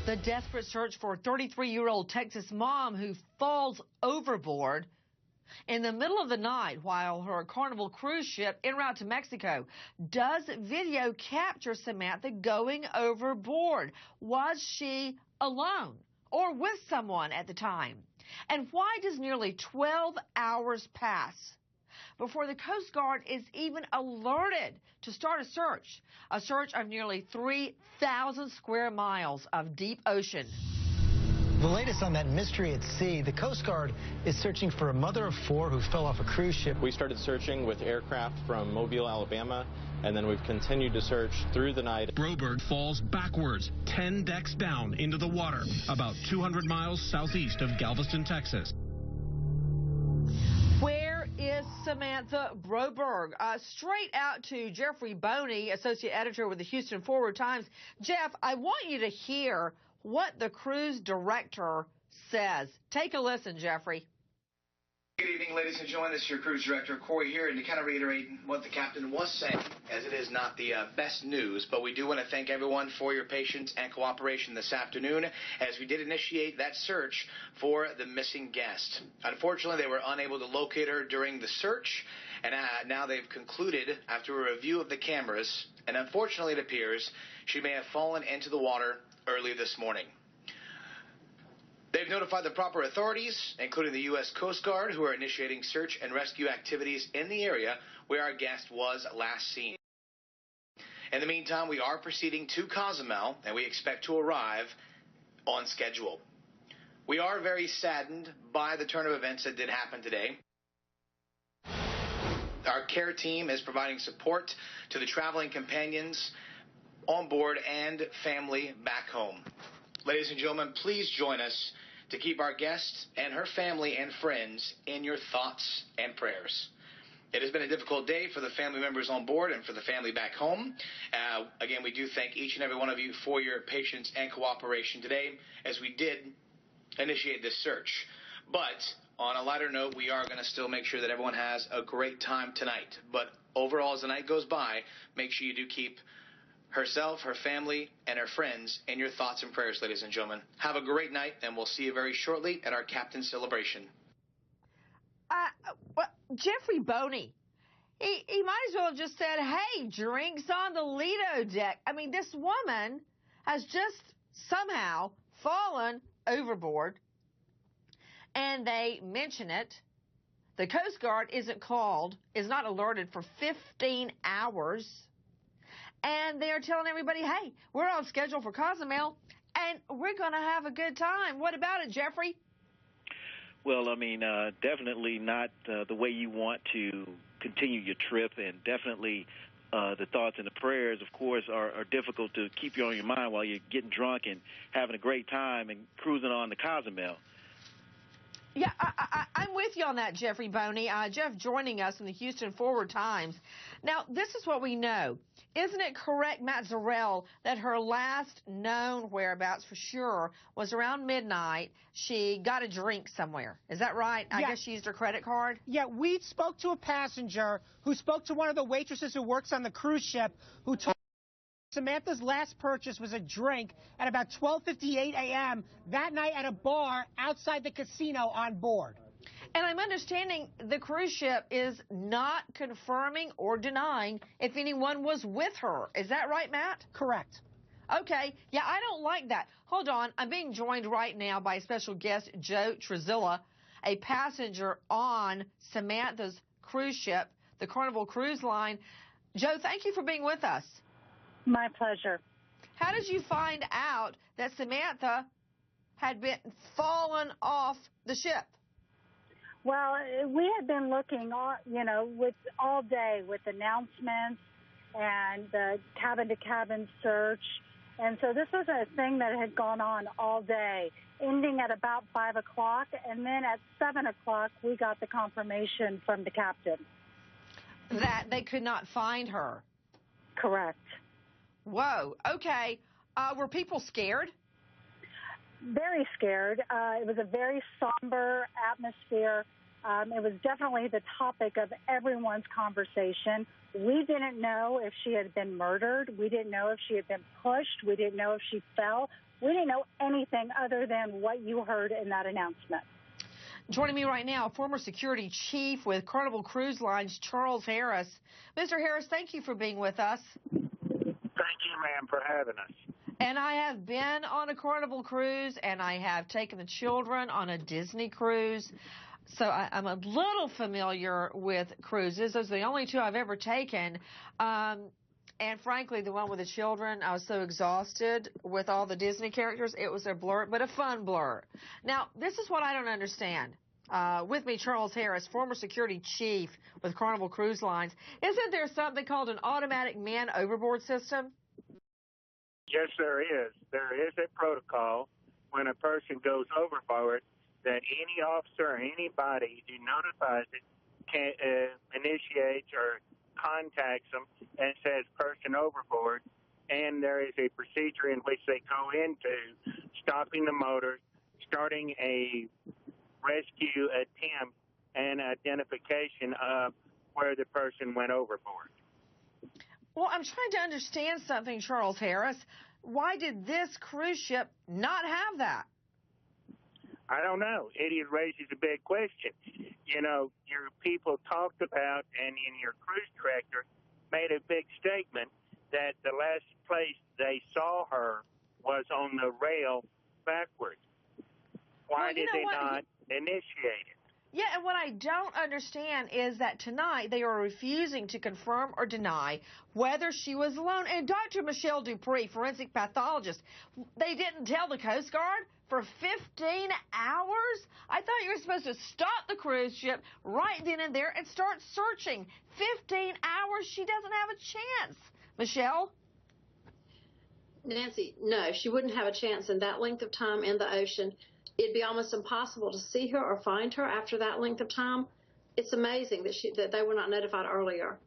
The desperate search for a 33-year-old Texas mom who falls overboard in the middle of the night while her Carnival cruise ship en route to Mexico. Does video capture Samantha going overboard? Was she alone or with someone at the time? And why does nearly 12 hours pass before the Coast Guard is even alerted to start a search of nearly 3,000 square miles of deep ocean? The latest on that mystery at sea, the Coast Guard is searching for a mother of 4 who fell off a cruise ship. We started searching with aircraft from Mobile, Alabama, and then we've continued to search through the night. Broberg falls backwards, 10 decks down into the water, about 200 miles southeast of Galveston, Texas. Where is Samantha Broberg? Straight out to Jeffrey Boney, associate editor with the Houston Forward Times. Jeff, I want you to hear what the cruise director says. Take a listen, Jeffrey. Good evening, ladies and gentlemen. This is your cruise director, Corey, here, and to kind of reiterate what the captain was saying, as it is not the best news, but we do want to thank everyone for your patience and cooperation this afternoon as we did initiate that search for the missing guest. Unfortunately, they were unable to locate her during the search, and now they've concluded, after a review of the cameras, and unfortunately it appears she may have fallen into the water early this morning. They've notified the proper authorities, including the U.S. Coast Guard, who are initiating search and rescue activities in the area where our guest was last seen. In the meantime, we are proceeding to Cozumel, and we expect to arrive on schedule. We are very saddened by the turn of events that did happen today. Our care team is providing support to the traveling companions on board and family back home. Ladies and gentlemen, please join us to keep our guest and her family and friends in your thoughts and prayers. It has been a difficult day for the family members on board and for the family back home. Again, we do thank each and every one of you for your patience and cooperation today as we did initiate this search. But on a lighter note, we are going to still make sure that everyone has a great time tonight. But overall, as the night goes by, make sure you do keep herself, her family, and her friends in your thoughts and prayers, ladies and gentlemen. Have a great night, and we'll see you very shortly at our captain's celebration. Well, Jeffrey Boney, he might as well have just said, hey, drinks on the Lido deck. I mean, this woman has just somehow fallen overboard, and they mention it. The Coast Guard is not alerted for 15 hours. And they're telling everybody, hey, we're on schedule for Cozumel, and we're going to have a good time. What about it, Jeffrey? Well, I mean, definitely not the way you want to continue your trip, and definitely the thoughts and the prayers, of course, are difficult to keep you on your mind while you're getting drunk and having a great time and cruising on to Cozumel. Yeah, I'm with you on that, Jeffrey Boney. Jeff joining us in the Houston Forward Times. Now, this is what we know. Isn't it correct, Matt Zarrell, that her last known whereabouts for sure was around midnight? She got a drink somewhere. Is that right? I guess she used her credit card? Yeah, we spoke to a passenger who spoke to one of the waitresses who works on the cruise ship who told Samantha's last purchase was a drink at about 12:58 a.m. that night at a bar outside the casino on board. And I'm understanding the cruise ship is not confirming or denying if anyone was with her. Is that right, Matt? Correct. Okay. Yeah, I don't like that. Hold on. I'm being joined right now by special guest Joe Trizila, a passenger on Samantha's cruise ship, the Carnival Cruise Line. Joe, thank you for being with us. My pleasure. How did you find out that Samantha had been fallen off the ship? Well, we had been looking, all day with announcements and the cabin-to-cabin search. And so this was a thing that had gone on all day, ending at about 5 o'clock. And then at 7 o'clock, we got the confirmation from the captain that they could not find her. Correct. Whoa. Okay. Were people scared? Very scared. It was a very somber atmosphere. It was definitely the topic of everyone's conversation. We didn't know if she had been murdered. We didn't know if she had been pushed. We didn't know if she fell. We didn't know anything other than what you heard in that announcement. Joining me right now, former security chief with Carnival Cruise Lines, Charles Harris. Mr. Harris, thank you for being with us. Thank you, ma'am, for having us. And I have been on a Carnival cruise, and I have taken the children on a Disney cruise. So I'm a little familiar with cruises. Those are the only two I've ever taken. And frankly, the one with the children, I was so exhausted with all the Disney characters. It was a blur, but a fun blur. Now, this is what I don't understand. With me, Charles Harris, former security chief with Carnival Cruise Lines. Isn't there something called an automatic man overboard system? Yes, there is. There is a protocol when a person goes overboard that any officer or anybody who notifies it can initiates or contacts them and says person overboard, and there is a procedure in which they go into stopping the motor, starting a rescue attempt, and identification of where the person went overboard. Well, I'm trying to understand something, Charles Harris. Why did this cruise ship not have that? I don't know. It raises a big question. You know, your people talked about, and in your cruise director made a big statement that the last place they saw her was on the rail backwards. Why did they not initiate it? Yeah, and what I don't understand is that tonight they are refusing to confirm or deny whether she was alone. And Dr. Michelle Dupree, forensic pathologist, they didn't tell the Coast Guard for 15 hours? I thought you were supposed to stop the cruise ship right then and there and start searching. 15 hours? She doesn't have a chance. Michelle? Nancy, no, she wouldn't have a chance in that length of time in the ocean. It'd be almost impossible to see her or find her after that length of time. It's amazing that they were not notified earlier.